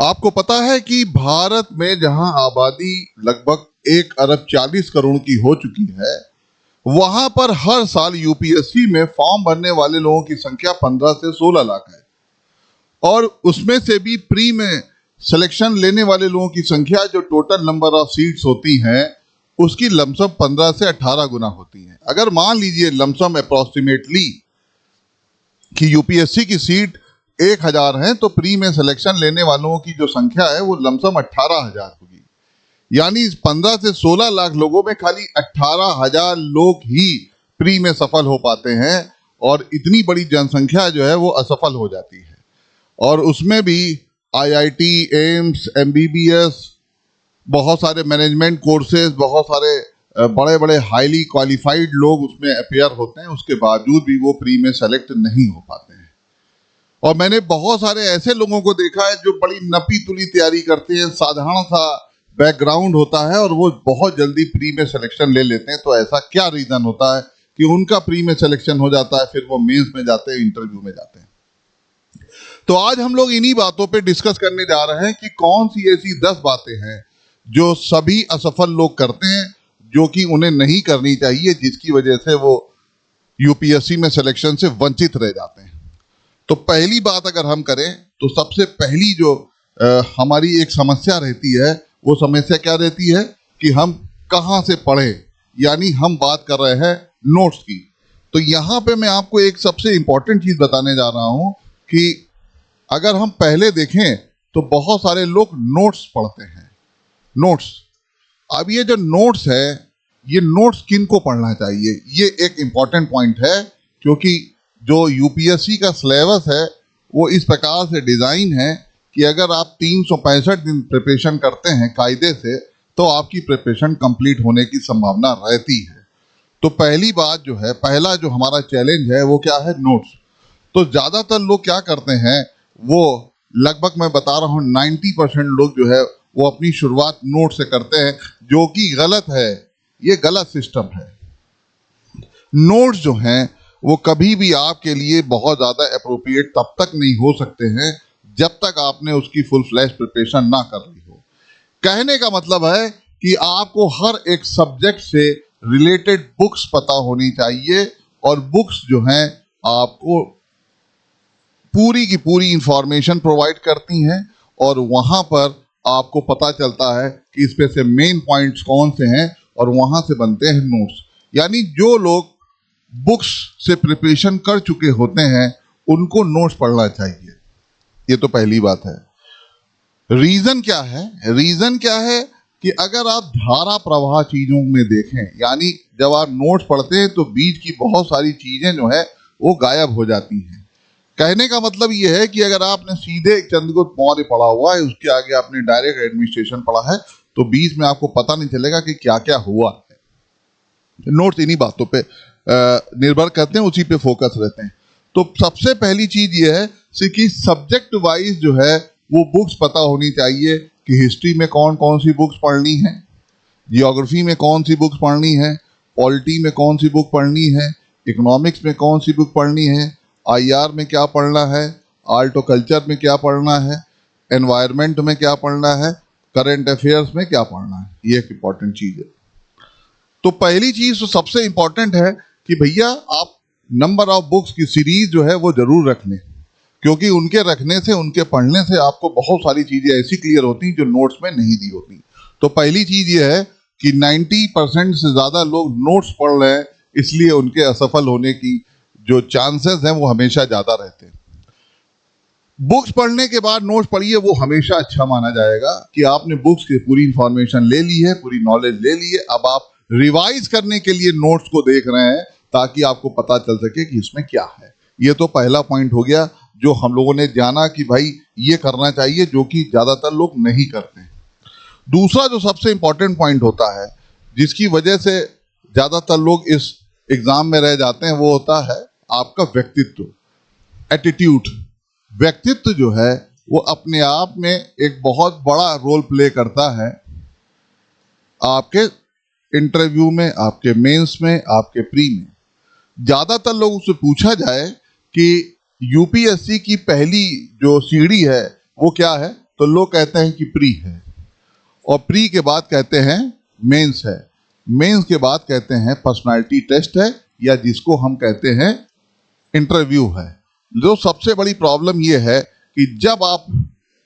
आपको पता है कि भारत में जहां आबादी लगभग 1 अरब 40 करोड़ की हो चुकी है, वहां पर हर साल यूपीएससी में फॉर्म भरने वाले लोगों की संख्या 15 से 16 लाख है। और उसमें से भी प्री में सिलेक्शन लेने वाले लोगों की संख्या, जो टोटल नंबर ऑफ सीट्स होती हैं, उसकी लमसम 15 से 18 गुना होती है। अगर मान लीजिए लमसम अप्रोक्सीमेटली कि यूपीएससी की सीट 1000 है, तो प्री में सिलेक्शन लेने वालों की जो संख्या है वो लमसम 18,000 होगी। यानी 15 से 16 लाख लोगों में खाली 18,000 लोग ही प्री में सफल हो पाते हैं, और इतनी बड़ी जनसंख्या जो है वो असफल हो जाती है। और उसमें भी आईआईटी, एम्स, एमबीबीएस, बहुत सारे मैनेजमेंट कोर्सेज, बहुत सारे बड़े बड़े हाईली क्वालिफाइड लोग उसमें अपेयर होते हैं, उसके बावजूद भी वो प्री में सेलेक्ट नहीं हो पाते हैं। और मैंने बहुत सारे ऐसे लोगों को देखा है जो बड़ी नपी तुली तैयारी करते हैं, साधारण सा बैकग्राउंड होता है, और वो बहुत जल्दी प्री में सिलेक्शन ले लेते हैं। तो ऐसा क्या रीजन होता है कि उनका प्री में सिलेक्शन हो जाता है, फिर वो मेंस में जाते हैं, इंटरव्यू में जाते हैं? तो आज हम लोग इन्हीं बातों पे डिस्कस करने जा रहे हैं कि कौन सी ऐसी 10 बातें हैं जो सभी असफल लोग करते हैं, जो कि उन्हें नहीं करनी चाहिए, जिसकी वजह से वो यूपीएससी में सिलेक्शन से वंचित रह जाते हैं। तो पहली बात अगर हम करें तो सबसे पहली जो हमारी एक समस्या रहती है, वो समस्या क्या रहती है कि हम कहाँ से पढ़ें। यानी हम बात कर रहे हैं नोट्स की। तो यहाँ पे मैं आपको एक सबसे इंपॉर्टेंट चीज़ बताने जा रहा हूँ कि अगर हम पहले देखें तो बहुत सारे लोग नोट्स पढ़ते हैं। नोट्स, अब ये जो नोट्स है, ये नोट्स किन को पढ़ना चाहिए, ये एक इम्पॉर्टेंट पॉइंट है, क्योंकि जो यूपीएससी का सिलेबस है वो इस प्रकार से डिज़ाइन है कि अगर आप 365 दिन प्रिपरेशन करते हैं कायदे से, तो आपकी प्रिपरेशन कंप्लीट होने की संभावना रहती है। तो पहली बात जो है, पहला जो हमारा चैलेंज है वो क्या है? नोट्स। तो ज़्यादातर लोग क्या करते हैं, वो लगभग मैं बता रहा हूँ 90% लोग जो है वो अपनी शुरुआत नोट से करते हैं, जो कि गलत है। ये गलत सिस्टम है। नोट्स जो हैं वो कभी भी आपके लिए बहुत ज़्यादा अप्रोप्रिएट तब तक नहीं हो सकते हैं जब तक आपने उसकी फुल फ्लैश प्रिपरेशन ना कर ली हो। कहने का मतलब है कि आपको हर एक सब्जेक्ट से रिलेटेड बुक्स पता होनी चाहिए, और बुक्स जो हैं आपको पूरी की पूरी इंफॉर्मेशन प्रोवाइड करती हैं, और वहाँ पर आपको पता चलता है कि इसमें से मेन पॉइंट्स कौन से हैं, और वहाँ से बनते हैं नोट्स। यानी जो लोग बुक्स से प्रिपरेशन कर चुके होते हैं उनको नोट्स पढ़ना चाहिए। ये तो पहली बात है। रीज़न क्या है? रीज़न क्या है कि अगर आप धारा प्रवाह चीज़ों में देखें, यानी जब आप नोट्स पढ़ते हैं तो बीच की बहुत सारी चीज़ें जो है वो गायब हो जाती हैं। कहने का मतलब ये है कि अगर आपने सीधे चंद्रगुप्त मौर्य पढ़ा हुआ है, उसके आगे आपने डायरेक्ट एडमिनिस्ट्रेशन पढ़ा है, तो बीच में आपको पता नहीं चलेगा कि क्या क्या हुआ है। नोट्स इन्हीं बातों पे निर्भर करते हैं, उसी पे फोकस रहते हैं। तो सबसे पहली चीज़ ये है कि सब्जेक्ट वाइज जो है वो बुक्स पता होनी चाहिए कि हिस्ट्री में कौन कौन सी बुक्स पढ़नी है, जियोग्राफी में कौन सी बुक्स पढ़नी है, पॉलिटी में कौन सी बुक पढ़नी है, इकोनॉमिक्स में कौन सी बुक पढ़नी है, आईआर में क्या पढ़ना है, आर्ट और कल्चर में क्या पढ़ना है, एनवायरनमेंट में क्या पढ़ना है, करंट अफेयर्स में क्या पढ़ना है। ये एक इम्पॉर्टेंट चीज़ है। तो पहली चीज़ तो सबसे इम्पॉर्टेंट है कि भैया आप नंबर ऑफ बुक्स की सीरीज जो है वो जरूर रख लें, क्योंकि उनके रखने से, उनके पढ़ने से आपको बहुत सारी चीज़ें ऐसी क्लियर होती हैं जो नोट्स में नहीं दी होती। तो पहली चीज़ ये है कि 90% से ज़्यादा लोग नोट्स पढ़ रहे हैं, इसलिए उनके असफल होने की जो चांसेस हैं वो हमेशा ज़्यादा रहते हैं। बुक्स पढ़ने के बाद नोट्स पढ़िए, वो हमेशा अच्छा माना जाएगा कि आपने बुक्स की पूरी इंफॉर्मेशन ले ली है, पूरी नॉलेज ले ली है। अब आप रिवाइज करने के लिए नोट्स को देख रहे हैं ताकि आपको पता चल सके कि इसमें क्या है। ये तो पहला पॉइंट हो गया जो हम लोगों ने जाना कि भाई ये करना चाहिए, जो कि ज़्यादातर लोग नहीं करते। दूसरा जो सबसे इंपॉर्टेंट पॉइंट होता है जिसकी वजह से ज़्यादातर लोग इस एग्ज़ाम में रह जाते हैं, वो होता है आपका व्यक्तित्व, एटीट्यूड। व्यक्तित्व जो है वो अपने आप में एक बहुत बड़ा रोल प्ले करता है आपके इंटरव्यू में, आपके मेंस में, आपके प्री में। ज़्यादातर लोगों से पूछा जाए कि यूपीएससी की पहली जो सीढ़ी है वो क्या है, तो लोग कहते हैं कि प्री है, और प्री के बाद कहते हैं मेंस है, मेंस के बाद कहते हैं पर्सनालिटी टेस्ट है, या जिसको हम कहते हैं इंटरव्यू है। जो सबसे बड़ी प्रॉब्लम ये है कि जब आप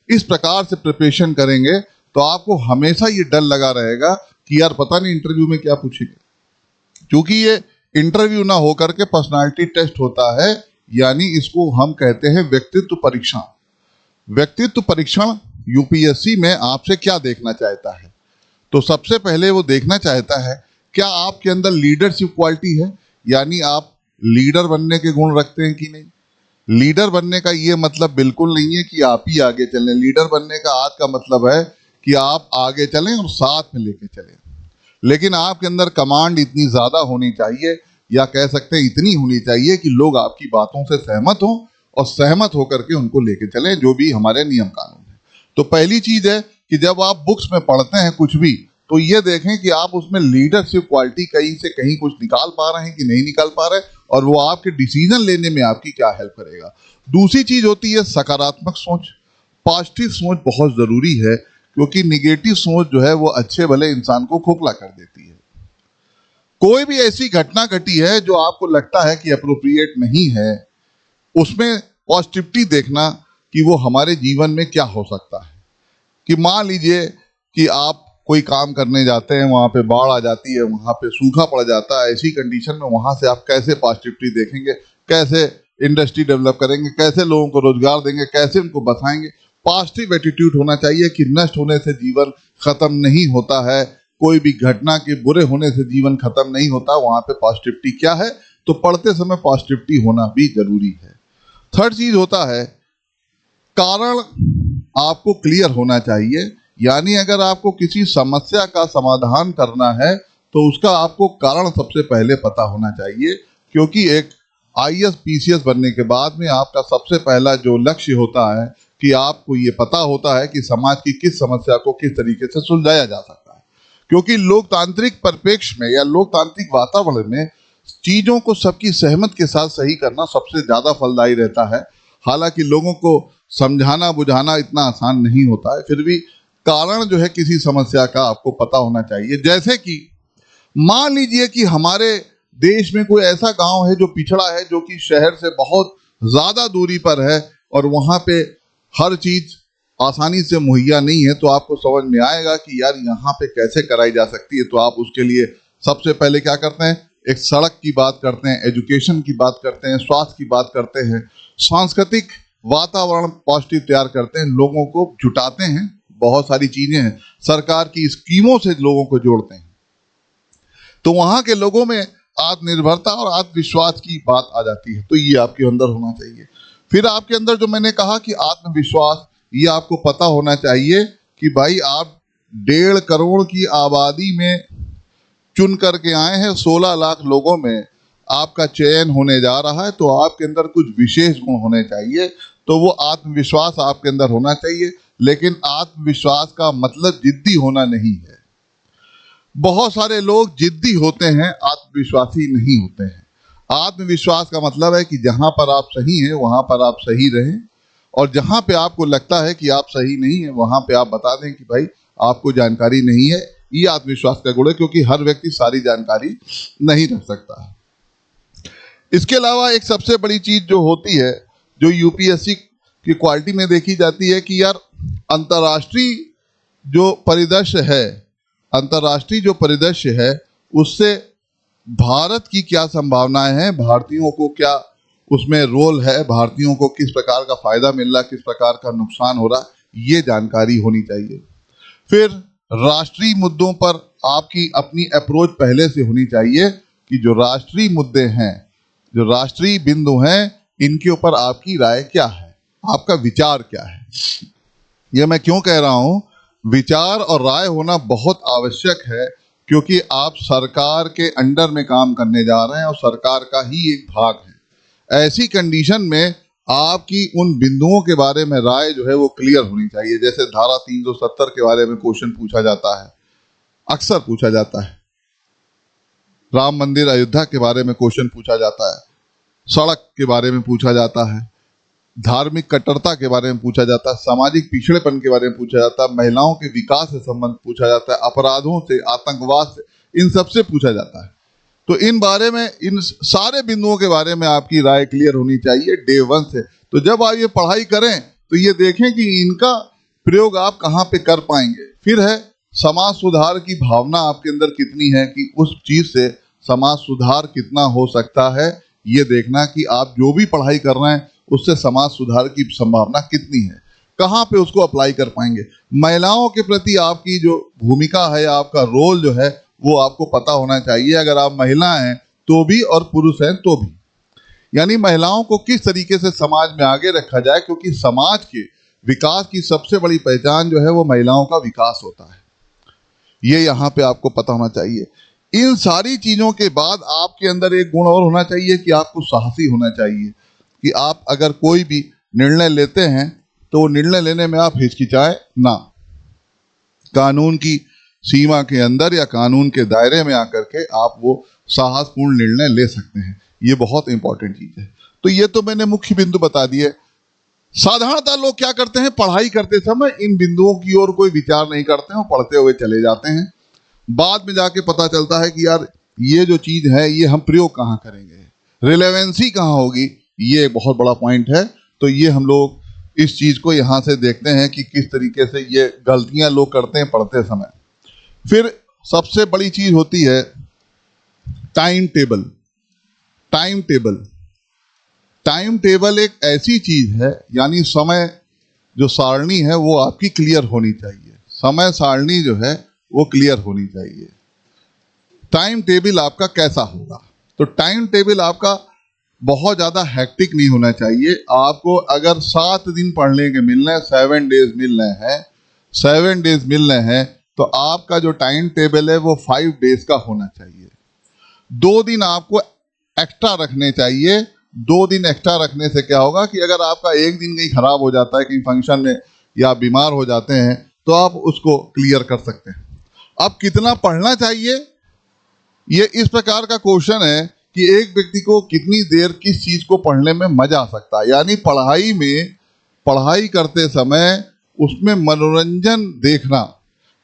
इस प्रकार से प्रिपरेशन करेंगे तो आपको हमेशा ये डर लगा रहेगा कि यार पता नहीं इंटरव्यू में क्या पूछेंगे, क्योंकि ये इंटरव्यू ना होकर के पर्सनालिटी टेस्ट होता है, यानी इसको हम कहते हैं व्यक्तित्व परीक्षण। व्यक्तित्व परीक्षण यूपीएससी में आपसे क्या देखना चाहता है? तो सबसे पहले वो देखना चाहता है क्या आपके अंदर लीडरशिप क्वालिटी है, यानी आप लीडर बनने के गुण रखते हैं कि नहीं। लीडर बनने का ये मतलब बिल्कुल नहीं है कि आप ही आगे चलें। लीडर बनने का आज का मतलब है कि आप आगे चलें और साथ में लेके चलें, लेकिन आपके अंदर कमांड इतनी ज्यादा होनी चाहिए, या कह सकते हैं इतनी होनी चाहिए कि लोग आपकी बातों से सहमत हों और सहमत होकर के उनको लेके चलें, जो भी हमारे नियम कानून है। तो पहली चीज है कि जब आप बुक्स में पढ़ते हैं कुछ भी, तो ये देखें कि आप उसमें लीडरशिप क्वालिटी कहीं से कहीं कुछ निकाल पा रहे हैं कि नहीं निकाल पा रहे, और वो आपके डिसीजन लेने में आपकी क्या हेल्प करेगा। दूसरी चीज होती है सकारात्मक सोच। पॉजिटिव सोच बहुत जरूरी है, क्योंकि निगेटिव सोच जो है वो अच्छे भले इंसान को खोखला कर देती है। कोई भी ऐसी घटना घटी है जो आपको लगता है कि अप्रोप्रिएट नहीं है, उसमें पॉजिटिविटी देखना कि वो हमारे जीवन में क्या हो सकता है। कि मान लीजिए कि आप कोई काम करने जाते हैं, वहां पे बाढ़ आ जाती है, वहां पे सूखा पड़ जाता है, ऐसी कंडीशन में वहां से आप कैसे पॉजिटिविटी देखेंगे, कैसे इंडस्ट्री डेवलप करेंगे, कैसे लोगों को रोजगार देंगे, कैसे उनको बचाएंगे। पॉजिटिव एटीट्यूड होना चाहिए कि नष्ट होने से जीवन खत्म नहीं होता है, कोई भी घटना के बुरे होने से जीवन खत्म नहीं होता। वहां पे पॉजिटिविटी क्या है, तो पढ़ते समय पॉजिटिविटी होना भी जरूरी है। थर्ड चीज होता है कारण आपको क्लियर होना चाहिए, यानी अगर आपको किसी समस्या का समाधान करना है तो उसका आपको कारण सबसे पहले पता होना चाहिए, क्योंकि एक आईएएस पीसीएस बनने के बाद में आपका सबसे पहला जो लक्ष्य होता है कि आपको ये पता होता है कि समाज की किस समस्या को किस तरीके से सुलझाया जा सकता है। क्योंकि लोकतांत्रिक परिप्रेक्ष्य में या लोकतांत्रिक वातावरण में चीजों को सबकी सहमत के साथ सही करना सबसे ज्यादा फलदायी रहता है। हालांकि लोगों को समझाना बुझाना इतना आसान नहीं होता है, फिर भी कारण जो है किसी समस्या का आपको पता होना चाहिए। जैसे कि मान लीजिए कि हमारे देश में कोई ऐसा गांव है जो पिछड़ा है, जो कि शहर से बहुत ज्यादा दूरी पर है, और वहां पे हर चीज आसानी से मुहैया नहीं है, तो आपको समझ में आएगा कि यार यहाँ पे कैसे कराई जा सकती है। तो आप उसके लिए सबसे पहले क्या करते हैं, एक सड़क की बात करते हैं, एजुकेशन की बात करते हैं, स्वास्थ्य की बात करते हैं, सांस्कृतिक वातावरण पॉजिटिव तैयार करते हैं, लोगों को जुटाते हैं, बहुत सारी चीजें हैं, सरकार की स्कीमों से लोगों को जोड़ते हैं। तो वहां के लोगों में आत्मनिर्भरता और आत्मविश्वास की बात आ जाती है। तो ये आपके अंदर होना चाहिए। फिर आपके अंदर जो मैंने कहा कि आत्मविश्वास, ये आपको पता होना चाहिए कि भाई आप 1.5 करोड़ की आबादी में चुन करके आए हैं, 16 लाख लोगों में आपका चयन होने जा रहा है, तो आपके अंदर कुछ विशेष गुण होने चाहिए। तो वो आत्मविश्वास आपके अंदर होना चाहिए, लेकिन आत्मविश्वास का मतलब जिद्दी होना नहीं है। बहुत सारे लोग जिद्दी होते हैं, आत्मविश्वासी नहीं होते हैं। आत्मविश्वास का मतलब है कि जहां पर आप सही हैं वहां पर आप सही रहें, और जहां पे आपको लगता है कि आप सही नहीं है वहां पे आप बता दें कि भाई आपको जानकारी नहीं है। ये आत्मविश्वास का गुण है, क्योंकि हर व्यक्ति सारी जानकारी नहीं रख सकता है। इसके अलावा एक सबसे बड़ी चीज जो होती है, जो यूपीएससी की क्वालिटी में देखी जाती है कि यार अंतर्राष्ट्रीय जो परिदृश्य है उससे भारत की क्या संभावनाएं हैं, भारतीयों को क्या उसमें रोल है, भारतीयों को किस प्रकार का फायदा मिल रहा है, किस प्रकार का नुकसान हो रहा है, ये जानकारी होनी चाहिए। फिर राष्ट्रीय मुद्दों पर आपकी अपनी अप्रोच पहले से होनी चाहिए कि जो राष्ट्रीय मुद्दे हैं, जो राष्ट्रीय बिंदु हैं, इनके ऊपर आपकी राय क्या है, आपका विचार क्या है। यह मैं क्यों कह रहा हूं, विचार और राय होना बहुत आवश्यक है, क्योंकि आप सरकार के अंडर में काम करने जा रहे हैं और सरकार का ही एक भाग है। ऐसी कंडीशन में आपकी उन बिंदुओं के बारे में राय जो है वो क्लियर होनी चाहिए। जैसे धारा 370 के बारे में क्वेश्चन पूछा जाता है, अक्सर पूछा जाता है। राम मंदिर अयोध्या के बारे में क्वेश्चन पूछा जाता है, सड़क के बारे में पूछा जाता है, धार्मिक कट्टरता के बारे में पूछा जाता है, सामाजिक पिछड़ेपन के बारे में पूछा जाता है, महिलाओं के विकास से संबंध पूछा जाता है, अपराधों से, आतंकवाद से, इन सब से पूछा जाता है। तो इन बारे में, इन सारे बिंदुओं के बारे में आपकी राय क्लियर होनी चाहिए डे 1 से। तो जब आप ये पढ़ाई करें तो ये देखें कि इनका प्रयोग आप कहाँ पे कर पाएंगे। फिर है समाज सुधार की भावना आपके अंदर कितनी है कि उस चीज से समाज सुधार कितना हो सकता है, ये देखना कि आप जो भी पढ़ाई कर रहे हैं उससे समाज सुधार की संभावना कितनी है, कहाँ पे उसको अप्लाई कर पाएंगे। महिलाओं के प्रति आपकी जो भूमिका है, आपका रोल जो है, वो आपको पता होना चाहिए, अगर आप महिला हैं तो भी और पुरुष हैं तो भी। यानी महिलाओं को किस तरीके से समाज में आगे रखा जाए, क्योंकि समाज के विकास की सबसे बड़ी पहचान जो है वो महिलाओं का विकास होता है, ये यहाँ पे आपको पता होना चाहिए। इन सारी चीजों के बाद आपके अंदर एक गुण और होना चाहिए कि आपको साहसी होना चाहिए, कि आप अगर कोई भी निर्णय लेते हैं तो निर्णय लेने में आप हिचकिचाएं ना, कानून की सीमा के अंदर या कानून के दायरे में आकर के आप वो साहसपूर्ण निर्णय ले सकते हैं। ये बहुत इंपॉर्टेंट चीज है। तो ये तो मैंने मुख्य बिंदु बता दिए। साधारणतः लोग क्या करते हैं, पढ़ाई करते समय इन बिंदुओं की ओर कोई विचार नहीं करते हैं, पढ़ते हुए चले जाते हैं। बाद में जाके पता चलता है कि यार ये जो चीज है ये हम प्रयोग कहाँ करेंगे, रिलेवेंसी कहाँ होगी, ये एक बहुत बड़ा पॉइंट है। तो ये हम लोग इस चीज को यहाँ से देखते हैं कि किस तरीके से ये गलतियां लोग करते हैं पढ़ते समय। फिर सबसे बड़ी चीज होती है time table. Time table, time table एक ऐसी चीज है, यानी समय जो सारणी है वो आपकी क्लियर होनी चाहिए। समय सारणी जो है वो क्लियर होनी चाहिए। टाइम टेबल आपका कैसा होगा, तो टाइम टेबल आपका बहुत ज़्यादा हैक्टिक नहीं होना चाहिए। आपको अगर 7 दिन पढ़ने के मिल रहे हैं, 7 डेज मिल रहे हैं, 7 डेज मिल रहे हैं, तो आपका जो टाइम टेबल है वो 5 डेज का होना चाहिए। 2 दिन आपको एक्स्ट्रा रखने चाहिए। 2 दिन एक्स्ट्रा रखने से क्या होगा कि अगर आपका एक दिन कहीं खराब हो जाता है, कहीं फंक्शन में या बीमार हो जाते हैं, तो आप उसको क्लियर कर सकते हैं। अब कितना पढ़ना चाहिए, ये इस प्रकार का क्वेश्चन है कि एक व्यक्ति को कितनी देर किस चीज को पढ़ने में मजा आ सकता है। यानी पढ़ाई में, पढ़ाई करते समय उसमें मनोरंजन देखना,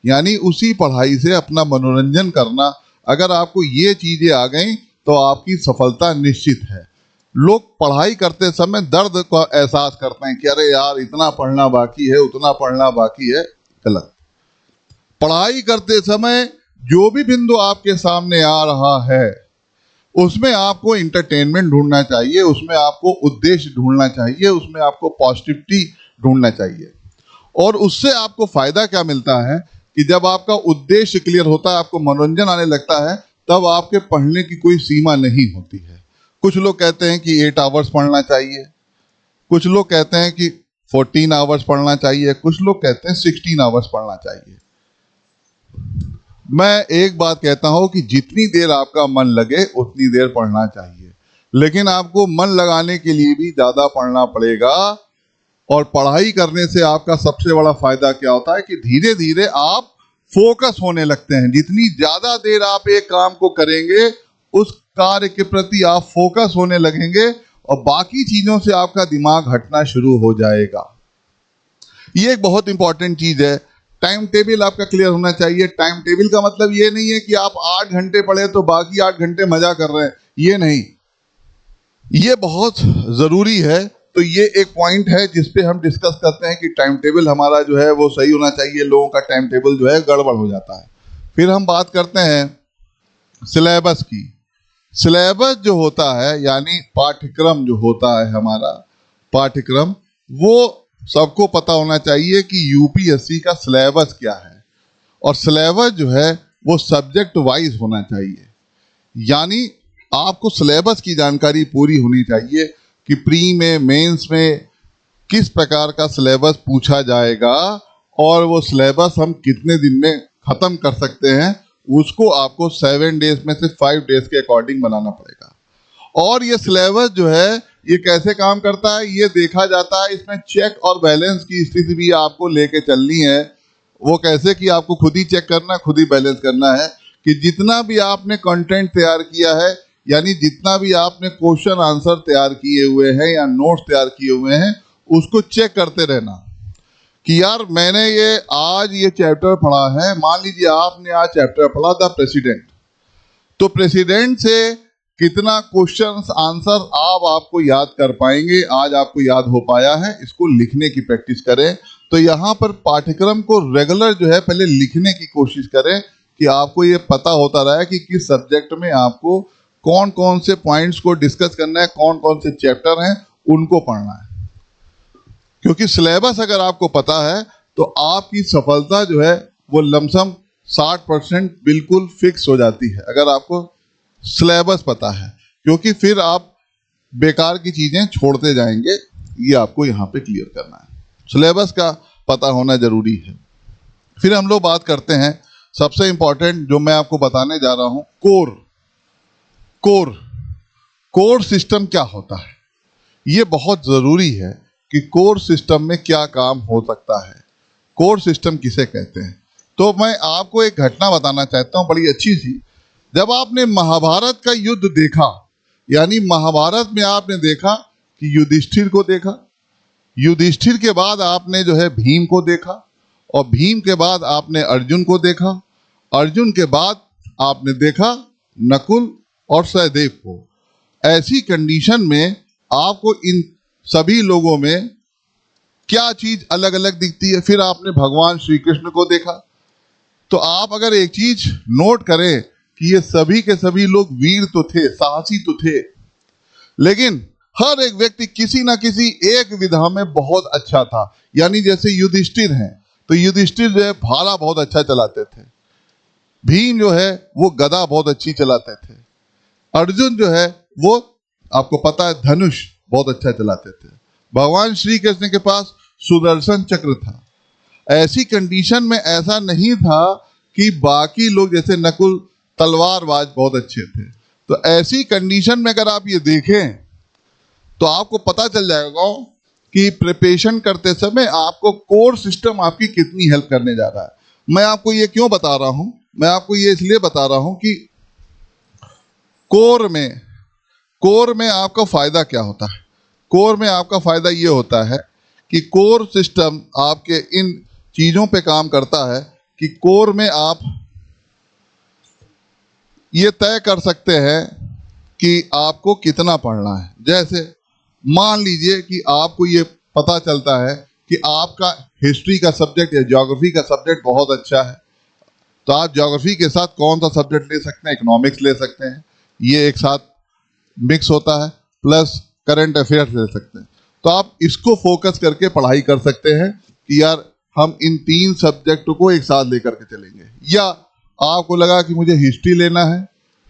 यानी उसी पढ़ाई से अपना मनोरंजन करना। अगर आपको ये चीजें आ गई तो आपकी सफलता निश्चित है। लोग पढ़ाई करते समय दर्द का एहसास करते हैं कि अरे यार इतना पढ़ना बाकी है, उतना पढ़ना बाकी है। गलत। पढ़ाई करते समय जो भी बिंदु आपके सामने आ रहा है उसमें आपको इंटरटेनमेंट ढूंढना चाहिए, उसमें आपको उद्देश्य ढूंढना चाहिए, उसमें आपको पॉजिटिविटी ढूंढना चाहिए। और उससे आपको फायदा क्या मिलता है कि जब आपका उद्देश्य क्लियर होता है, आपको मनोरंजन आने लगता है, तब आपके पढ़ने की कोई सीमा नहीं होती है। कुछ लोग कहते हैं कि 8 आवर्स पढ़ना चाहिए, कुछ लोग कहते हैं कि 14 आवर्स पढ़ना चाहिए, कुछ लोग कहते हैं 16 आवर्स पढ़ना चाहिए। मैं एक बात कहता हूं कि जितनी देर आपका मन लगे उतनी देर पढ़ना चाहिए, लेकिन आपको मन लगाने के लिए भी ज्यादा पढ़ना पड़ेगा। और पढ़ाई करने से आपका सबसे बड़ा फायदा क्या होता है कि धीरे धीरे आप फोकस होने लगते हैं। जितनी ज्यादा देर आप एक काम को करेंगे उस कार्य के प्रति आप फोकस होने लगेंगे और बाकी चीजों से आपका दिमाग हटना शुरू हो जाएगा। ये एक बहुत इंपॉर्टेंट चीज है। टाइम टेबल आपका क्लियर होना चाहिए। टाइम टेबल का मतलब ये नहीं है कि आप 8 घंटे पढ़े तो बाकी 8 घंटे मजा कर रहे हैं, ये नहीं, ये बहुत जरूरी है। तो ये एक पॉइंट है जिसपे हम डिस्कस करते हैं कि टाइम टेबल हमारा जो है वो सही होना चाहिए। लोगों का टाइम टेबल जो है गड़बड़ हो जाता है। फिर हम बात करते हैं सिलेबस की। सिलेबस जो होता है यानी पाठ्यक्रम जो होता है, हमारा पाठ्यक्रम, वो सबको पता होना चाहिए कि यूपीएससी का सिलेबस क्या है। और सिलेबस जो है वो सब्जेक्ट वाइज होना चाहिए, यानी आपको सिलेबस की जानकारी पूरी होनी चाहिए कि प्री में, मेंस में किस प्रकार का सिलेबस पूछा जाएगा और वो सिलेबस हम कितने दिन में खत्म कर सकते हैं। उसको आपको 7 डेज में से 5 डेज के अकॉर्डिंग बनाना पड़ेगा। और ये सिलेबस जो है ये कैसे काम करता है ये देखा जाता है। इसमें चेक और बैलेंस की स्थिति भी आपको लेके चलनी है। वो कैसे कि आपको खुद ही चेक करना, खुद ही बैलेंस करना है कि जितना भी आपने कंटेंट तैयार किया है, यानी जितना भी आपने क्वेश्चन आंसर तैयार किए हुए हैं या नोट्स तैयार किए हुए हैं, उसको चेक करते रहना कि यार मैंने ये चैप्टर पढ़ा है। मान लीजिए आपने आज चैप्टर पढ़ा द प्रेसिडेंट, तो प्रेसिडेंट से कितना क्वेश्चंस आंसर आपको याद कर पाएंगे, आज आपको याद हो पाया है, इसको लिखने की प्रैक्टिस करें। तो यहाँ पर पाठ्यक्रम को रेगुलर जो है पहले लिखने की कोशिश करें कि आपको ये पता होता रहे कि किस सब्जेक्ट में आपको कौन कौन से पॉइंट्स को डिस्कस करना है, कौन कौन से चैप्टर हैं उनको पढ़ना है। क्योंकि सिलेबस अगर आपको पता है तो आपकी सफलता जो है वो लमसम 60% बिल्कुल फिक्स हो जाती है अगर आपको सिलेबस पता है, क्योंकि फिर आप बेकार की चीजें छोड़ते जाएंगे। ये आपको यहाँ पे क्लियर करना है, सिलेबस का पता होना जरूरी है। फिर हम लोग बात करते हैं सबसे इंपॉर्टेंट जो मैं आपको बताने जा रहा हूं, कोर सिस्टम क्या होता है। ये बहुत जरूरी है कि कोर सिस्टम में क्या काम हो सकता है, कोर सिस्टम किसे कहते हैं। तो मैं आपको एक घटना बताना चाहता हूं बड़ी अच्छी सी। जब आपने महाभारत का युद्ध देखा, यानी महाभारत में आपने देखा कि युधिष्ठिर को देखा, युधिष्ठिर के बाद आपने जो है भीम को देखा, और भीम के बाद आपने अर्जुन को देखा, अर्जुन के बाद आपने देखा नकुल और सहदेव को। ऐसी कंडीशन में आपको इन सभी लोगों में क्या चीज अलग अलग दिखती है। फिर आपने भगवान श्री कृष्ण को देखा। तो आप अगर एक चीज नोट करें कि ये सभी के सभी लोग वीर तो थे, साहसी तो थे, लेकिन हर एक व्यक्ति किसी ना किसी एक विधा में बहुत अच्छा था। यानी जैसे युधिष्ठिर हैं तो युधिष्ठिर जो है भाला बहुत अच्छा चलाते थे, भीम जो है वो गदा बहुत अच्छी चलाते थे, अर्जुन जो है वो आपको पता है धनुष बहुत अच्छा चलाते थे, भगवान श्री कृष्ण के पास सुदर्शन चक्र था। ऐसी कंडीशन में ऐसा नहीं था कि बाकी लोग जैसे नकुल तलवारबाज बहुत अच्छे थे। तो ऐसी कंडीशन में अगर आप ये देखें तो आपको पता चल जाएगा कि प्रिपरेशन करते समय आपको कोर सिस्टम आपकी कितनी हेल्प करने जा रहा है। मैं आपको ये क्यों बता रहा हूं, मैं आपको ये इसलिए बता रहा हूं कि कोर में आपका फायदा क्या होता है। कोर में आपका फायदा ये होता है कि कोर सिस्टम आपके इन चीजों पे काम करता है कि कोर में आप ये तय कर सकते हैं कि आपको कितना पढ़ना है। जैसे मान लीजिए कि आपको ये पता चलता है कि आपका हिस्ट्री का सब्जेक्ट या ज्योग्राफी का सब्जेक्ट बहुत अच्छा है, तो आप ज्योग्राफी के साथ कौन सा सब्जेक्ट ले सकते हैं, इकोनॉमिक्स ले सकते हैं, ये एक साथ मिक्स होता है, प्लस करंट अफेयर्स ले सकते हैं। तो आप इसको फोकस करके पढ़ाई कर सकते हैं कि यार हम इन 3 सब्जेक्ट को एक साथ लेकर के चलेंगे। या आपको लगा कि मुझे हिस्ट्री लेना है,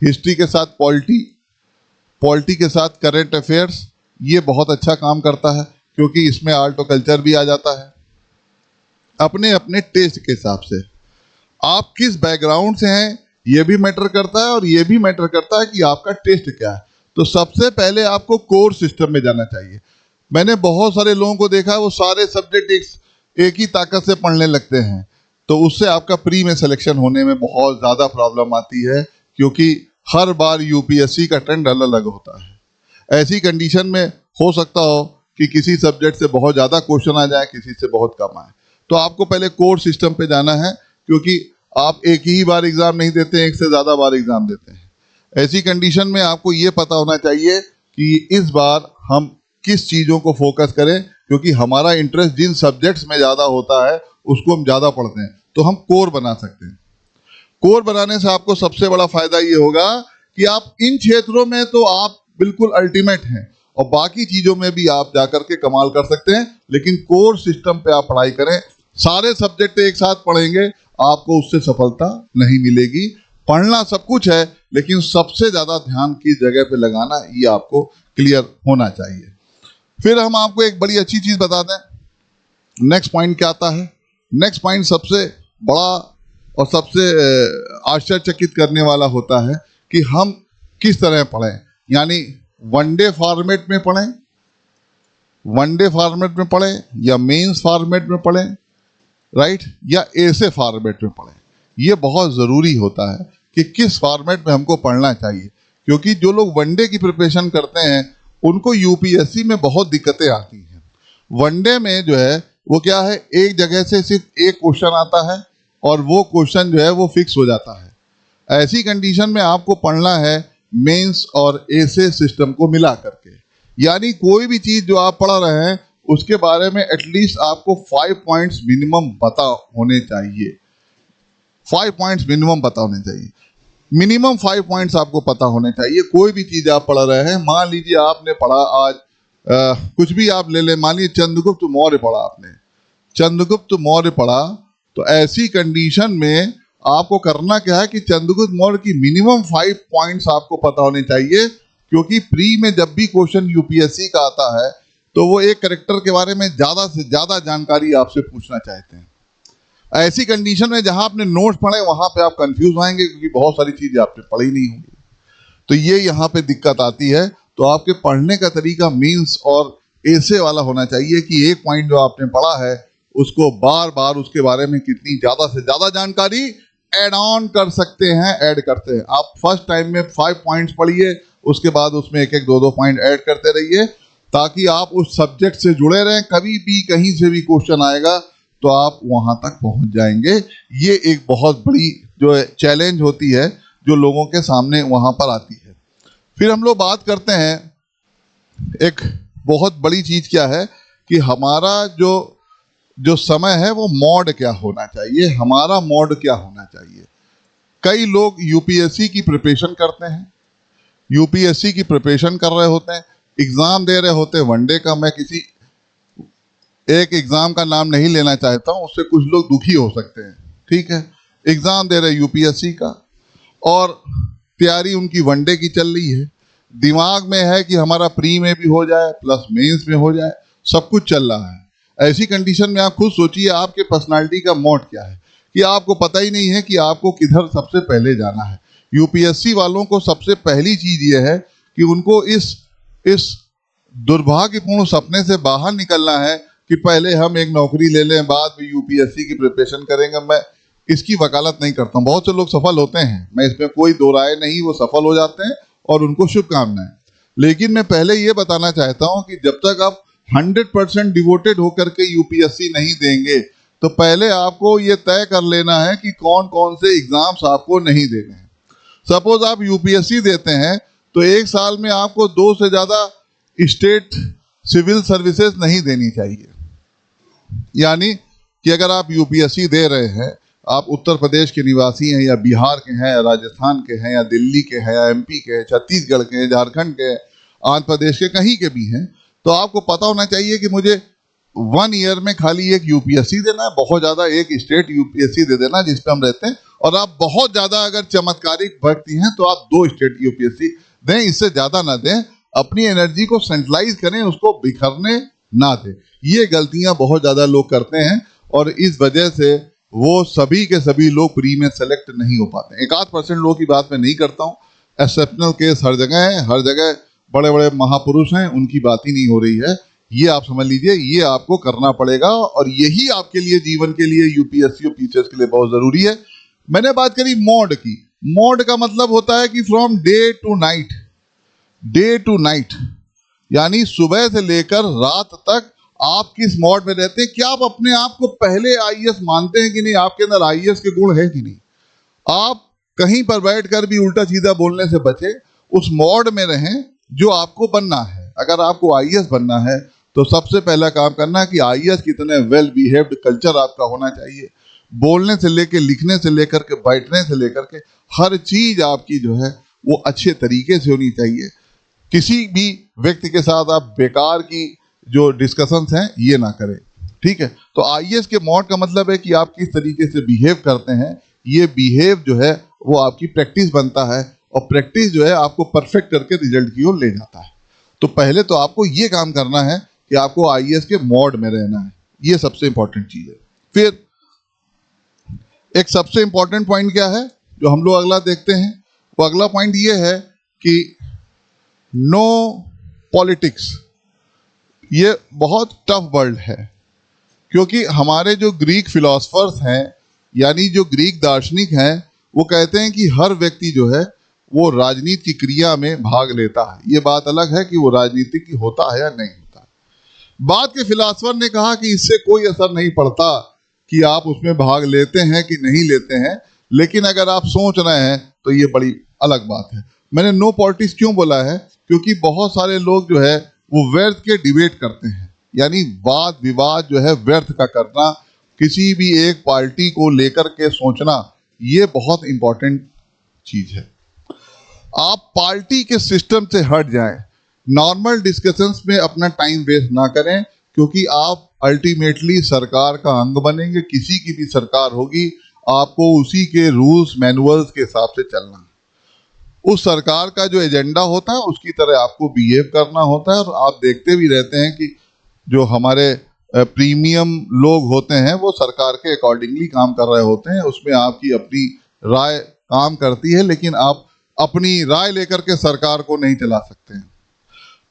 हिस्ट्री के साथ पॉलिटी के साथ करंट अफेयर्स, ये बहुत अच्छा काम करता है क्योंकि इसमें आर्ट और कल्चर भी आ जाता है। अपने अपने टेस्ट के हिसाब से आप किस बैकग्राउंड से हैं ये भी मैटर करता है, और ये भी मैटर करता है कि आपका टेस्ट क्या है। तो सबसे पहले आपको कोर सिस्टम में जाना चाहिए। मैंने बहुत सारे लोगों को देखा वो सारे सब्जेक्ट एक ही ताकत से पढ़ने लगते हैं, तो उससे आपका प्री में सिलेक्शन होने में बहुत ज़्यादा प्रॉब्लम आती है, क्योंकि हर बार यूपीएससी का ट्रेंड अलग अलग होता है। ऐसी कंडीशन में हो सकता हो कि किसी सब्जेक्ट से बहुत ज़्यादा क्वेश्चन आ जाए, किसी से बहुत कम आए। तो आपको पहले कोर सिस्टम पे जाना है, क्योंकि आप एक ही बार एग्ज़ाम नहीं देते हैं, एक से ज़्यादा बार एग्ज़ाम देते हैं। ऐसी कंडीशन में आपको ये पता होना चाहिए कि इस बार हम किस चीज़ों को फोकस करें, क्योंकि हमारा इंटरेस्ट जिन सब्जेक्ट्स में ज़्यादा होता है उसको हम ज़्यादा पढ़ते हैं, तो हम कोर बना सकते हैं। कोर बनाने से आपको सबसे बड़ा फायदा ये होगा कि आप इन क्षेत्रों में तो आप बिल्कुल अल्टीमेट हैं, और बाकी चीज़ों में भी आप जाकर के कमाल कर सकते हैं। लेकिन कोर सिस्टम पे आप पढ़ाई करें, सारे सब्जेक्ट एक साथ पढ़ेंगे, आपको उससे सफलता नहीं मिलेगी। पढ़ना सब कुछ है, लेकिन सबसे ज़्यादा ध्यान किस जगह पे लगाना ये आपको क्लियर होना चाहिए। फिर हम आपको एक बड़ी अच्छी चीज़ बता दें, नेक्स्ट पॉइंट क्या आता है। नेक्स्ट पॉइंट सबसे बड़ा और सबसे आश्चर्यचकित करने वाला होता है कि हम किस तरह पढ़ें। यानी वनडे फॉर्मेट में पढ़ें, या मेंस फॉर्मेट में पढ़ें, राइट, या ऐसे फॉर्मेट में पढ़ें। ये बहुत ज़रूरी होता है कि किस फॉर्मेट में हमको पढ़ना चाहिए, क्योंकि जो लोग वनडे की प्रिपरेशन करते हैं उनको यूपीएससी में बहुत दिक्कतें आती हैं। वनडे में जो है वो क्या है, एक जगह से सिर्फ एक क्वेश्चन आता है और वो क्वेश्चन जो है वो फिक्स हो जाता है। ऐसी कंडीशन में आपको पढ़ना है मेंस और एसे सिस्टम को मिला करके, यानी कोई भी चीज जो आप पढ़ रहे हैं उसके बारे में एटलीस्ट आपको 5 पॉइंट्स मिनिमम पता होने चाहिए। 5 पॉइंट्स मिनिमम पता होने चाहिए, मिनिमम 5 पॉइंट्स आपको पता होने चाहिए। कोई भी चीज आप पढ़ रहे हैं, मान लीजिए आपने पढ़ा आज कुछ भी आप ले लें, मान लीजिए चंद्रगुप्त मौर्य पढ़ा आपने, चंद्रगुप्त मौर्य पढ़ा, तो ऐसी कंडीशन में आपको करना क्या है कि चंद्रगुप्त मौर्य की मिनिमम 5 पॉइंट्स आपको पता होने चाहिए, क्योंकि प्री में जब भी क्वेश्चन यूपीएससी का आता है तो वो एक करेक्टर के बारे में ज्यादा से ज्यादा जानकारी आपसे पूछना चाहते हैं। ऐसी कंडीशन में जहां आपने नोट्स पढ़े वहां पे आप कंफ्यूज आएंगे, क्योंकि बहुत सारी चीजें आपने पढ़ी नहीं होंगी। तो ये यहाँ पे दिक्कत आती है। तो आपके पढ़ने का तरीका मीन्स और ऐसे वाला होना चाहिए कि एक पॉइंट जो आपने पढ़ा है उसको बार बार उसके बारे में कितनी ज्यादा से ज्यादा जानकारी ऐड ऑन कर सकते हैं, ऐड करते हैं। आप फर्स्ट टाइम में 5 पॉइंट्स पढ़िए, उसके बाद उसमें एक एक दो दो पॉइंट ऐड करते रहिए, ताकि आप उस सब्जेक्ट से जुड़े रहें। कभी भी कहीं से भी क्वेश्चन आएगा तो आप वहां तक पहुंच जाएंगे। ये एक बहुत बड़ी जो चैलेंज होती है जो लोगों के सामने वहां पर आती है। फिर हम लोग बात करते हैं, एक बहुत बड़ी चीज क्या है कि हमारा जो समय है वो मोड क्या होना चाहिए, हमारा मोड क्या होना चाहिए। कई लोग यूपीएससी की प्रिपरेशन करते हैं, यूपीएससी की प्रिपरेशन कर रहे होते हैं, एग्जाम दे रहे होते हैं वनडे का। मैं किसी एक एग्जाम का नाम नहीं लेना चाहता हूं, उससे कुछ लोग दुखी हो सकते हैं, ठीक है। एग्जाम दे रहे यूपीएससी का और तैयारी उनकी वनडे की चल रही है, दिमाग में है कि हमारा प्री में भी हो जाए प्लस मेंस में हो जाए, सब कुछ चल रहा है। ऐसी कंडीशन में आप खुद सोचिए आपके पर्सनालिटी का मोड क्या है, कि आपको पता ही नहीं है कि आपको किधर सबसे पहले जाना है। यूपीएससी वालों को सबसे पहली चीज ये है कि उनको इस दुर्भाग्यपूर्ण सपने से बाहर निकलना है कि पहले हम एक नौकरी ले लें, बाद में यूपीएससी की प्रिपरेशन करेंगे। मैं इसकी वकालत नहीं करता हूँ, बहुत से लोग सफल होते हैं, मैं इसमें कोई दो राय नहीं, वो सफल हो जाते हैं और उनको शुभकामनाएं। लेकिन मैं पहले ये बताना चाहता हूँ कि जब तक आप 100% डिवोटेड होकर के यूपीएससी नहीं देंगे, तो पहले आपको ये तय कर लेना है कि कौन कौन से एग्जाम्स आपको नहीं देने हैं। सपोज आप यूपीएससी देते हैं तो एक साल में आपको 2 से ज्यादा स्टेट सिविल सर्विसेज नहीं देनी चाहिए। यानी कि अगर आप यूपीएससी दे रहे हैं, आप उत्तर प्रदेश के निवासी हैं या बिहार के हैं या राजस्थान के हैं या दिल्ली के हैं या एमपी के हैं, छत्तीसगढ़ के हैं, झारखंड के, आंध्र प्रदेश के, कहीं के भी हैं, तो आपको पता होना चाहिए कि मुझे 1 ईयर में खाली एक यूपीएससी देना है, बहुत ज्यादा एक स्टेट यूपीएससी दे देना जिस पे हम रहते हैं। और आप बहुत ज्यादा अगर चमत्कारिक व्यक्ति हैं तो आप 2 स्टेट यूपीएससी दें, इससे ज्यादा ना दें। अपनी एनर्जी को सेंट्रलाइज करें, उसको बिखरने ना दें। ये गलतियां बहुत ज्यादा लोग करते हैं और इस वजह से वो सभी के सभी लोग प्री में सेलेक्ट नहीं हो पाते। 1-8% लोगों की बात मैं नहीं करता हूँ, एक्सेप्शनल केस हर जगह है, हर जगह बड़े बड़े महापुरुष हैं, उनकी बात ही नहीं हो रही है। ये आप समझ लीजिए, ये आपको करना पड़ेगा और यही आपके लिए जीवन के लिए यूपीएससी और पीसीएस के लिए बहुत जरूरी है। मैंने बात करी मोड की। मोड का मतलब होता है कि from day to night, day to night, यानी सुबह से लेकर रात तक आप किस मोड में रहते हैं। क्या आप अपने आप को पहले आईएएस मानते हैं कि नहीं, आपके अंदर आईएएस के गुण है कि नहीं। आप कहीं पर बैठकर भी उल्टा सीधा बोलने से बचे, उस मोड में रहें जो आपको बनना है। अगर आपको आईएएस बनना है तो सबसे पहला काम करना है कि आईएएस कितने वेल बिहेव्ड कल्चर आपका होना चाहिए। बोलने से लेकर, लिखने से लेकर के, बैठने से लेकर के, हर चीज आपकी जो है वो अच्छे तरीके से होनी चाहिए। किसी भी व्यक्ति के साथ आप बेकार की जो डिस्कशंस हैं ये ना करें, ठीक है। तो आईएएस के मोड का मतलब है कि आप किस तरीके से बिहेव करते हैं। ये बिहेव जो है वो आपकी प्रैक्टिस बनता है और प्रैक्टिस जो है आपको परफेक्ट करके रिजल्ट की ओर ले जाता है। तो पहले तो आपको ये काम करना है कि आपको आईएएस के मोड में रहना है, ये सबसे इंपॉर्टेंट चीज है। फिर एक सबसे इंपॉर्टेंट पॉइंट क्या है जो हम लोग अगला देखते हैं, वो अगला पॉइंट ये है कि नो पॉलिटिक्स। ये बहुत टफ वर्ड है, क्योंकि हमारे जो ग्रीक फिलोसफर्स हैं, यानी जो ग्रीक दार्शनिक हैं, वो कहते हैं कि हर व्यक्ति जो है वो राजनीति की क्रिया में भाग लेता है। ये बात अलग है कि वो राजनीतिक होता है या नहीं होता है, बाद के फिलासफर ने कहा कि इससे कोई असर नहीं पड़ता कि आप उसमें भाग लेते हैं कि नहीं लेते हैं, लेकिन अगर आप सोच रहे हैं तो ये बड़ी अलग बात है। मैंने नो पॉलिटिक्स क्यों बोला है? क्योंकि बहुत सारे लोग जो है वो व्यर्थ के डिबेट करते हैं, यानी वाद विवाद जो है व्यर्थ का करना, किसी भी एक पार्टी को लेकर के सोचना, ये बहुत इंपॉर्टेंट चीज है। आप पार्टी के सिस्टम से हट जाएं, नॉर्मल डिस्कशंस में अपना टाइम वेस्ट ना करें, क्योंकि आप अल्टीमेटली सरकार का अंग बनेंगे। किसी की भी सरकार होगी, आपको उसी के रूल्स मैनुअल्स के हिसाब से चलना है। उस सरकार का जो एजेंडा होता है उसकी तरह आपको बिहेव करना होता है। और आप देखते भी रहते हैं कि जो हमारे प्रीमियम लोग होते हैं वो सरकार के अकॉर्डिंगली काम कर रहे होते हैं, उसमें आपकी अपनी राय काम करती है, लेकिन आप अपनी राय लेकर के सरकार को नहीं चला सकते हैं।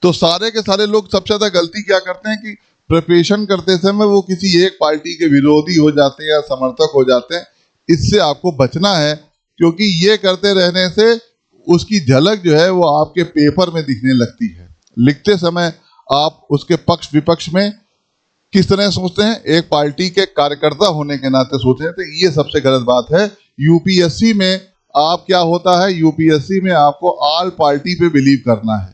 तो सारे के सारे लोग सबसे ज्यादा गलती क्या करते हैं कि प्रिपरेशन करते समय वो किसी एक पार्टी के विरोधी हो जाते हैं या समर्थक हो जाते हैं। इससे आपको बचना है, क्योंकि ये करते रहने से उसकी झलक जो है वो आपके पेपर में दिखने लगती है। लिखते समय आप उसके पक्ष विपक्ष में किस तरह सोचते हैं, एक पार्टी के कार्यकर्ता होने के नाते सोचते हैं, तो ये सबसे गलत बात है। यूपीएससी में आप क्या होता है, यूपीएससी में आपको ऑल पार्टी पे बिलीव करना है।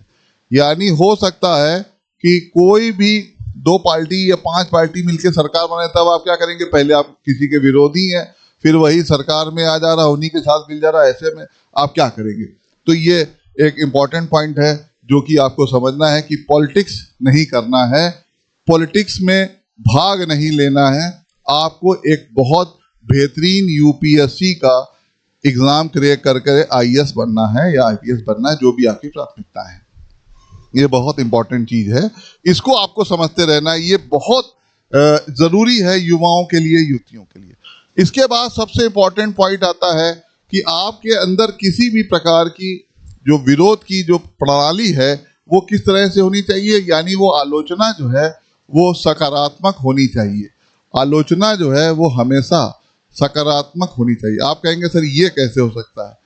यानी हो सकता है कि कोई भी 2 पार्टी या 5 पार्टी मिलकर सरकार बनाए, तब आप क्या करेंगे, पहले आप किसी के विरोधी हैं, फिर वही सरकार में आ जा रहा है, उन्हीं के साथ मिल जा रहा है, ऐसे में आप क्या करेंगे? तो ये एक इम्पॉर्टेंट पॉइंट है जो कि आपको समझना है कि पॉलिटिक्स नहीं करना है, पॉलिटिक्स में भाग नहीं लेना है। आपको एक बहुत बेहतरीन यूपीएससी का एग्जाम क्रैक करके आईएएस बनना है या आईपीएस बनना है, जो भी आपकी प्राथमिकता है। ये बहुत इंपॉर्टेंट चीज है, इसको आपको समझते रहना है। ये बहुत जरूरी है युवाओं के लिए, युवतियों के लिए। इसके बाद सबसे इंपॉर्टेंट पॉइंट आता है कि आपके अंदर किसी भी प्रकार की जो विरोध की जो प्रणाली है वो किस तरह से होनी चाहिए, यानी वो आलोचना जो है वो सकारात्मक होनी चाहिए। आलोचना जो है वो हमेशा सकारात्मक होनी चाहिए। आप कहेंगे सर ये कैसे हो सकता है?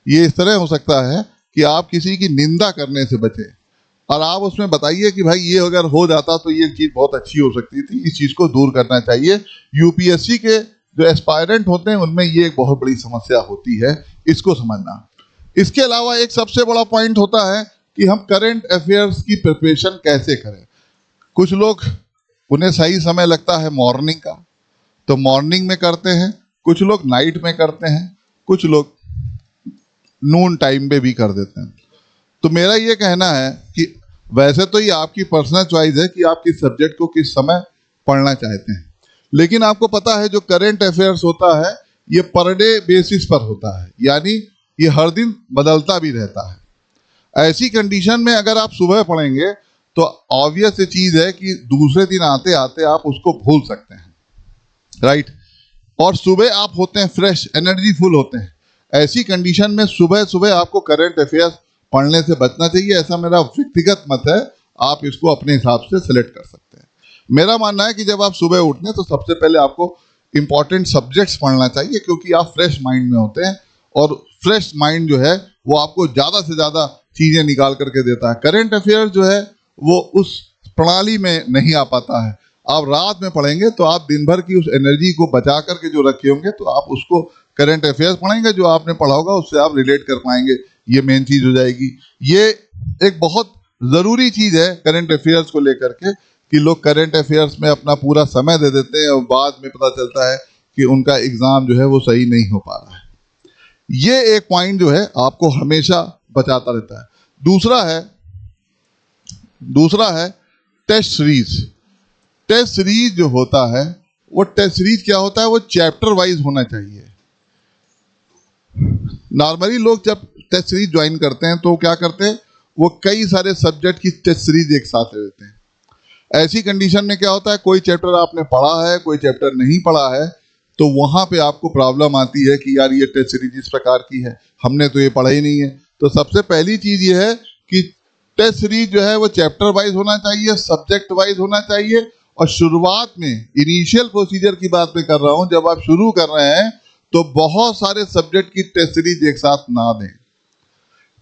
ये इस तरह हो सकता है कि आप किसी की निंदा करने से बचें और आप उसमें बताइए कि भाई ये अगर हो जाता तो ये चीज़ बहुत अच्छी हो सकती थी, इस चीज़ को दूर करना चाहिए। यूपीएससी के जो एस्पायरेंट होते हैं उनमें ये एक बहुत बड़ी समस्या होती है, इसको समझना। इसके अलावा एक सबसे बड़ा पॉइंट होता है कि हम करंट अफेयर्स की प्रिपरेशन कैसे करें। कुछ लोग, उन्हें सही समय लगता है मॉर्निंग का, तो मॉर्निंग में करते हैं, कुछ लोग नाइट में करते हैं, कुछ लोग नून टाइम पे भी कर देते हैं। तो मेरा ये कहना है कि वैसे तो ये आपकी पर्सनल चॉइस है कि आप किस सब्जेक्ट को किस समय पढ़ना चाहते हैं, लेकिन आपको पता है जो करंट अफेयर्स होता है ये पर डे बेसिस पर होता है, यानी ये हर दिन बदलता भी रहता है। ऐसी कंडीशन में अगर आप सुबह पढ़ेंगे तो ऑब्वियस चीज है कि दूसरे दिन आते आते आप उसको भूल सकते हैं, राइट। और सुबह आप होते हैं फ्रेश, एनर्जीफुल होते हैं। ऐसी कंडीशन में सुबह सुबह आपको करंट अफेयर्स पढ़ने से बचना चाहिए, ऐसा मेरा व्यक्तिगत मत है। आप इसको अपने हिसाब से सिलेक्ट कर सकते हैं। मेरा मानना है कि जब आप सुबह उठने तो सबसे पहले आपको इंपॉर्टेंट सब्जेक्ट्स पढ़ना चाहिए, क्योंकि आप फ्रेश माइंड में होते हैं और फ्रेश माइंड जो है वो आपको ज़्यादा से ज़्यादा चीज़ें निकाल करके देता है। करंट अफेयर जो है वो उस प्रणाली में नहीं आ पाता है। आप रात में पढ़ेंगे तो आप दिन भर की उस एनर्जी को बचा करके जो रखे होंगे तो आप उसको करंट अफेयर्स पढ़ेंगे, जो आपने पढ़ा होगा उससे आप रिलेट कर पाएंगे। ये मेन चीज़ हो जाएगी। ये एक बहुत ज़रूरी चीज़ है करंट अफेयर्स को लेकर के, कि लोग करंट अफेयर्स में अपना पूरा समय दे देते हैं और बाद में पता चलता है कि उनका एग्ज़ाम जो है वो सही नहीं हो पा रहा है। ये एक पॉइंट जो है आपको हमेशा बचाता रहता है। दूसरा है टेस्ट सीरीज। टेस्ट सीरीज जो होता है वो टेस्ट सीरीज क्या होता है, वो चैप्टर वाइज होना चाहिए। नॉर्मली लोग जब टेस्ट सीरीज ज्वाइन करते हैं तो क्या करते हैं, वो कई सारे सब्जेक्ट की टेस्ट सीरीज एक साथ ले लेते हैं। ऐसी कंडीशन में क्या होता है, कोई चैप्टर आपने पढ़ा है, कोई चैप्टर नहीं पढ़ा है, तो वहां पे आपको प्रॉब्लम आती है कि यार ये टेस्ट सीरीज इस प्रकार की है, हमने तो ये पढ़ा ही नहीं है। तो सबसे पहली चीज ये है कि टेस्ट सीरीज जो है वो चैप्टर वाइज होना चाहिए, सब्जेक्ट वाइज होना चाहिए। और शुरुआत में इनिशियल प्रोसीजर की बात मैं कर रहा हूं, जब आप शुरू कर रहे हैं तो बहुत सारे सब्जेक्ट की टेस्ट सीरीज एक साथ ना दें,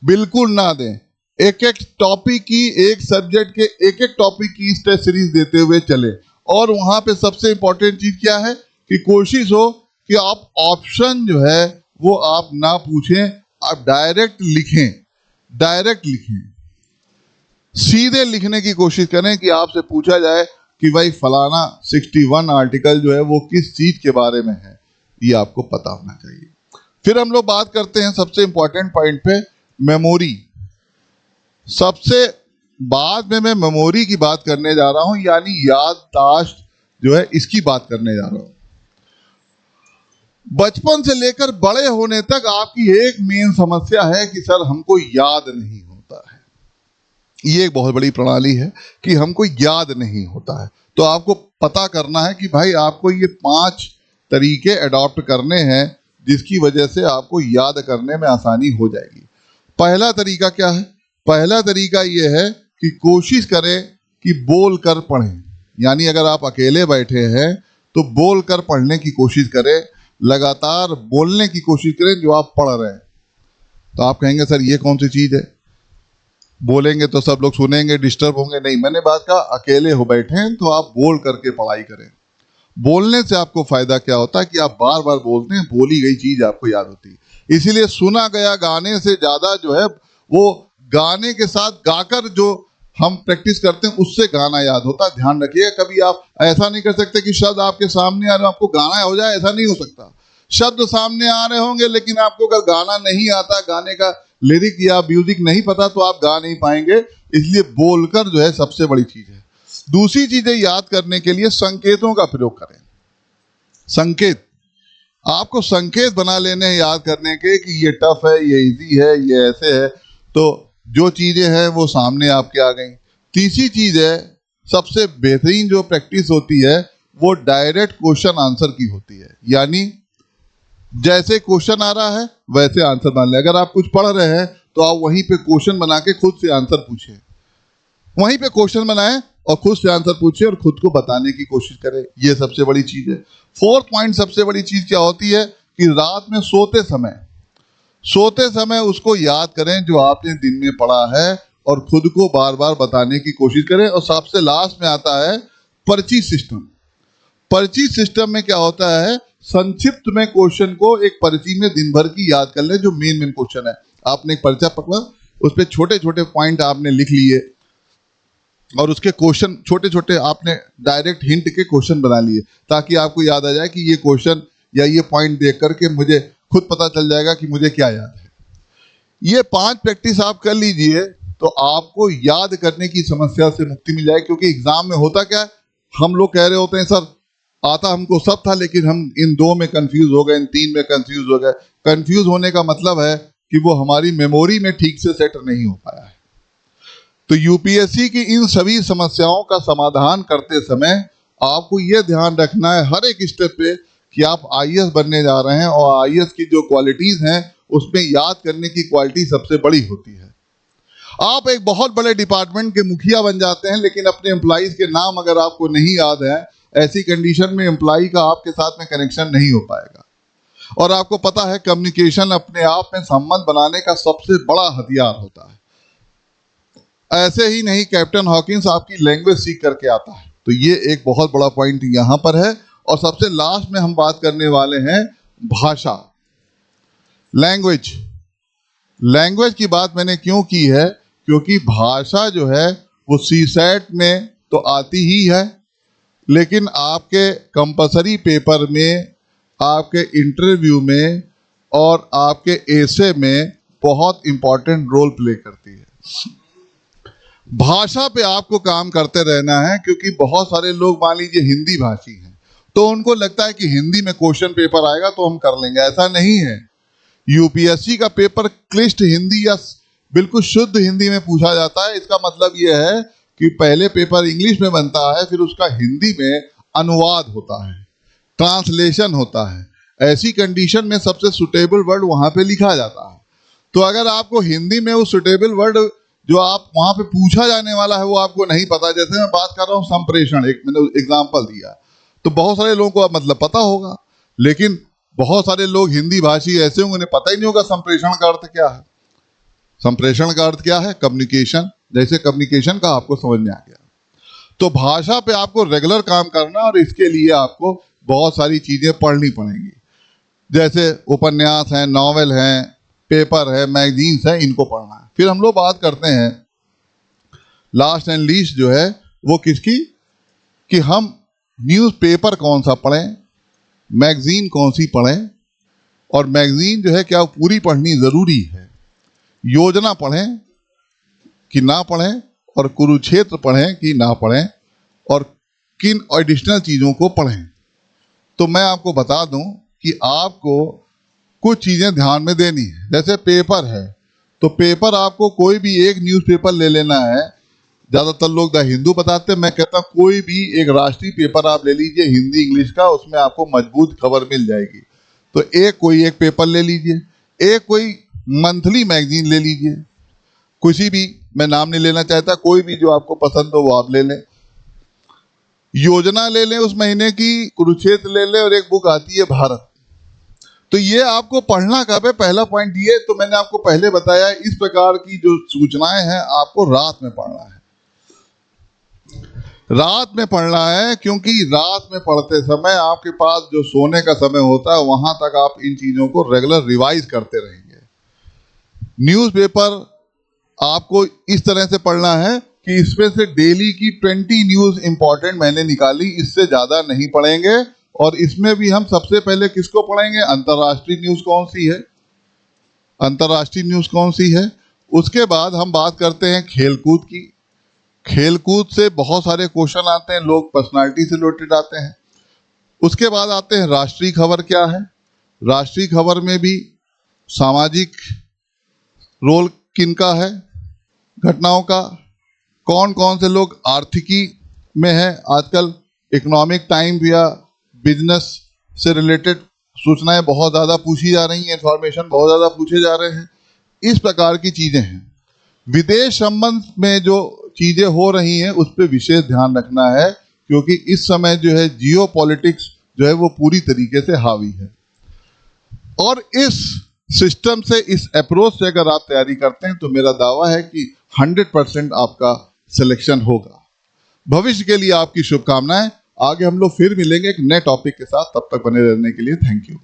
बिल्कुल ना दें। एक एक टॉपिक की, एक सब्जेक्ट के एक एक टॉपिक की टेस्ट सीरीज देते हुए चले। और वहां पे सबसे इंपॉर्टेंट चीज क्या है कि कोशिश हो कि आप ऑप्शन जो है वो आप ना पूछें, आप डायरेक्ट लिखें, डायरेक्ट लिखें, सीधे लिखने की कोशिश करें कि आपसे पूछा जाए कि भाई फलाना 61 आर्टिकल जो है वो किस चीज के बारे में है, ये आपको पता होना चाहिए। फिर हम लोग बात करते हैं सबसे इंपॉर्टेंट पॉइंट पे, मेमोरी। सबसे बाद में मैं मेमोरी की बात करने जा रहा हूं, यानी याददाश्त जो है इसकी बात करने जा रहा हूं। बचपन से लेकर बड़े होने तक आपकी एक मेन समस्या है कि सर हमको याद नहीं होता है। ये एक बहुत बड़ी प्रणाली है कि हमको याद नहीं होता है। तो आपको पता करना है कि भाई आपको ये 5 तरीके अडॉप्ट करने हैं जिसकी वजह से आपको याद करने में आसानी हो जाएगी। पहला तरीका क्या है? पहला तरीका ये है कि कोशिश करें कि बोल कर पढ़ें। यानी अगर आप अकेले बैठे हैं तो बोल कर पढ़ने की कोशिश करें, लगातार बोलने की कोशिश करें जो आप पढ़ रहे हैं। तो आप कहेंगे सर ये कौन सी चीज है, बोलेंगे तो सब लोग सुनेंगे, डिस्टर्ब होंगे। नहीं, मैंने बात कहा अकेले हो बैठे हैं तो आप बोल करके पढ़ाई करें। बोलने से आपको फायदा क्या होता है कि आप बार बार बोलते हैं, बोली गई चीज आपको याद होती है। इसीलिए सुना गया गाने से ज्यादा जो है वो गाने के साथ गाकर जो हम प्रैक्टिस करते हैं उससे गाना याद होता है। ध्यान रखिए, कभी आप ऐसा नहीं कर सकते कि शब्द आपके सामने आ रहे आपको गाना हो जाए, ऐसा नहीं हो सकता। शब्द सामने आ रहे होंगे लेकिन आपको अगर गाना नहीं आता, गाने का लिरिक या म्यूजिक नहीं पता तो आप गा नहीं पाएंगे। इसलिए बोलकर जो है सबसे बड़ी चीज है। दूसरी चीज है, याद करने के लिए संकेतों का प्रयोग करें। संकेत, आपको संकेत बना लेने हैं याद करने के कि ये टफ है, ये इजी है, ये ऐसे है, तो जो चीजें हैं वो सामने आपके आ गई। तीसरी चीज है, सबसे बेहतरीन जो प्रैक्टिस होती है वो डायरेक्ट क्वेश्चन आंसर की होती है। यानी जैसे क्वेश्चन आ रहा है वैसे आंसर बना ले। अगर आप कुछ पढ़ रहे हैं तो आप वहीं पे क्वेश्चन बना के खुद से आंसर पूछें, वहीं पे क्वेश्चन बनाएं और खुद से आंसर पूछें और खुद को बताने की कोशिश करें। ये सबसे बड़ी चीज है। फोर्थ पॉइंट, सबसे बड़ी चीज क्या होती है कि रात में सोते समय उसको याद करें जो आपने दिन में पढ़ा है और खुद को बार बार बताने की कोशिश करें। और सबसे लास्ट में आता है पर्ची सिस्टम। पर्ची सिस्टम में क्या होता है, संक्षिप्त में क्वेश्चन को एक पर्ची में दिन भर की याद कर ले जो मेन क्वेश्चन है। आपने एक पर्चा पकड़ा, उस पर छोटे छोटे पॉइंट आपने लिख लिए और उसके क्वेश्चन छोटे छोटे आपने डायरेक्ट हिंट के क्वेश्चन बना लिए, ताकि आपको याद आ जाए कि ये क्वेश्चन या ये पॉइंट देख करके मुझे खुद पता चल जाएगा कि मुझे क्या याद है। ये 5 प्रैक्टिस आप कर लीजिए तो आपको याद करने की समस्या से मुक्ति मिल जाएगी। क्योंकि एग्जाम में होता क्या है, हम लोग कह रहे होते हैं सर आता हमको सब था लेकिन हम इन 2 में कंफ्यूज हो गए, इन 3 में कंफ्यूज हो गए। कंफ्यूज होने का मतलब है कि वो हमारी मेमोरी में ठीक से सेट नहीं हो पाया है। तो यूपीएससी की इन सभी समस्याओं का समाधान करते समय आपको यह ध्यान रखना है हर एक स्टेप पे कि आप आईएएस बनने जा रहे हैं और आईएएस की जो क्वालिटीज हैं उसमें याद करने की क्वालिटी सबसे बड़ी होती है। आप एक बहुत बड़े डिपार्टमेंट के मुखिया बन जाते हैं लेकिन अपने एम्प्लॉइज के नाम अगर आपको नहीं याद है, ऐसी कंडीशन में एम्प्लॉय का आपके साथ में कनेक्शन नहीं हो पाएगा। और आपको पता है कम्युनिकेशन अपने आप में संबंध बनाने का सबसे बड़ा हथियार होता है। ऐसे ही नहीं कैप्टन हॉकिंस आपकी लैंग्वेज सीख करके आता है। तो ये एक बहुत बड़ा पॉइंट यहाँ पर है। और सबसे लास्ट में हम बात करने वाले हैं भाषा, लैंग्वेज। लैंग्वेज की बात मैंने क्यों की है, क्योंकि भाषा जो है वो सीसैट में तो आती ही है लेकिन आपके कंपलसरी पेपर में, आपके इंटरव्यू में और आपके एसे में बहुत इंपॉर्टेंट रोल प्ले करती है। भाषा पे आपको काम करते रहना है क्योंकि बहुत सारे लोग मान लीजिए हिंदी भाषी हैं तो उनको लगता है कि हिंदी में क्वेश्चन पेपर आएगा तो हम कर लेंगे। ऐसा नहीं है। यूपीएससी का पेपर क्लिष्ट हिंदी या बिल्कुल शुद्ध हिंदी में पूछा जाता है। इसका मतलब यह है कि पहले पेपर इंग्लिश में बनता है, फिर उसका हिंदी में अनुवाद होता है, ट्रांसलेशन होता है। ऐसी कंडीशन में सबसे सुटेबल वर्ड वहां पे लिखा जाता है। तो अगर आपको हिंदी में वो सुटेबल वर्ड जो आप वहां पे पूछा जाने वाला है वो आपको नहीं पता, जैसे मैं बात कर रहा हूँ संप्रेषण, एक मैंने एग्जाम्पल दिया, तो बहुत सारे लोगों को मतलब पता होगा लेकिन बहुत सारे लोग हिंदी भाषी ऐसे होंगे उन्हें पता ही नहीं होगा संप्रेषण का अर्थ क्या है। संप्रेषण का अर्थ क्या है? कम्युनिकेशन। जैसे कम्युनिकेशन का आपको समझ में आ गया। तो भाषा पे आपको रेगुलर काम करना, और इसके लिए आपको बहुत सारी चीजें पढ़नी पड़ेंगी, जैसे उपन्यास हैं, नॉवेल हैं, पेपर है, मैगजीन्स हैं, इनको पढ़ना है। फिर हम लोग बात करते हैं लास्ट एंड लीस्ट जो है वो किसकी, कि हम न्यूज़पेपर कौन सा पढ़ें, मैगजीन कौन सी पढ़ें, और मैगजीन जो है क्या पूरी पढ़नी ज़रूरी है, योजना पढ़ें कि ना पढ़ें, और कुरुक्षेत्र पढ़ें कि ना पढ़ें, और किन एडिशनल चीज़ों को पढ़ें। तो मैं आपको बता दूं कि आपको कुछ चीज़ें ध्यान में देनी है। जैसे पेपर है, तो पेपर आपको कोई भी एक न्यूज़पेपर ले लेना है। ज़्यादातर लोग द हिंदू बताते हैं, मैं कहता हूँ कोई भी एक राष्ट्रीय पेपर आप ले लीजिए, हिंदी इंग्लिश का, उसमें आपको मजबूत खबर मिल जाएगी। तो कोई एक पेपर ले लीजिए, एक कोई मंथली मैगजीन ले लीजिए, किसी भी, मैं नाम नहीं लेना चाहता, कोई भी जो आपको पसंद हो वो आप ले लें। योजना ले लें उस महीने की, कुरुक्षेत्र ले लें, और एक बुक आती है भारत। तो ये आपको पढ़ना कब है? पहला पॉइंट ये तो मैंने आपको पहले बताया, इस प्रकार की जो सूचनाएं हैं आपको रात में पढ़ना है। रात में पढ़ना है, क्योंकि रात में पढ़ते समय आपके पास जो सोने का समय होता है, वहां तक आप इन चीजों को रेगुलर रिवाइज करते रहेंगे। न्यूज़पेपर आपको इस तरह से पढ़ना है कि इसमें से डेली की 20 न्यूज़ इंपॉर्टेंट मैंने निकाली, इससे ज़्यादा नहीं पढ़ेंगे। और इसमें भी हम सबसे पहले किसको पढ़ेंगे? अंतर्राष्ट्रीय न्यूज़ कौन सी है, अंतर्राष्ट्रीय न्यूज़ कौन सी है। उसके बाद हम बात करते हैं खेलकूद की। खेलकूद से बहुत सारे क्वेश्चन आते हैं, लोग पर्सनालिटी से रिलेटेड आते हैं। उसके बाद आते हैं राष्ट्रीय खबर क्या है। राष्ट्रीय खबर में भी सामाजिक रोल किनका है, घटनाओं का, कौन कौन से लोग आर्थिकी में है। आजकल इकोनॉमिक टाइम या बिजनेस से रिलेटेड सूचनाएं बहुत ज़्यादा पूछी जा रही हैं, इंफॉर्मेशन बहुत ज़्यादा पूछे जा रहे हैं। इस प्रकार की चीज़ें हैं। विदेश संबंध में जो चीज़ें हो रही हैं उस पर विशेष ध्यान रखना है, क्योंकि इस समय जो है जियो पॉलिटिक्स जो है वो पूरी तरीके से हावी है। और इस सिस्टम से, इस अप्रोच से अगर आप तैयारी करते हैं तो मेरा दावा है कि 100% आपका सिलेक्शन होगा। भविष्य के लिए आपकी शुभकामनाएं। आगे हम लोग फिर मिलेंगे एक नए टॉपिक के साथ, तब तक बने रहने के लिए थैंक यू।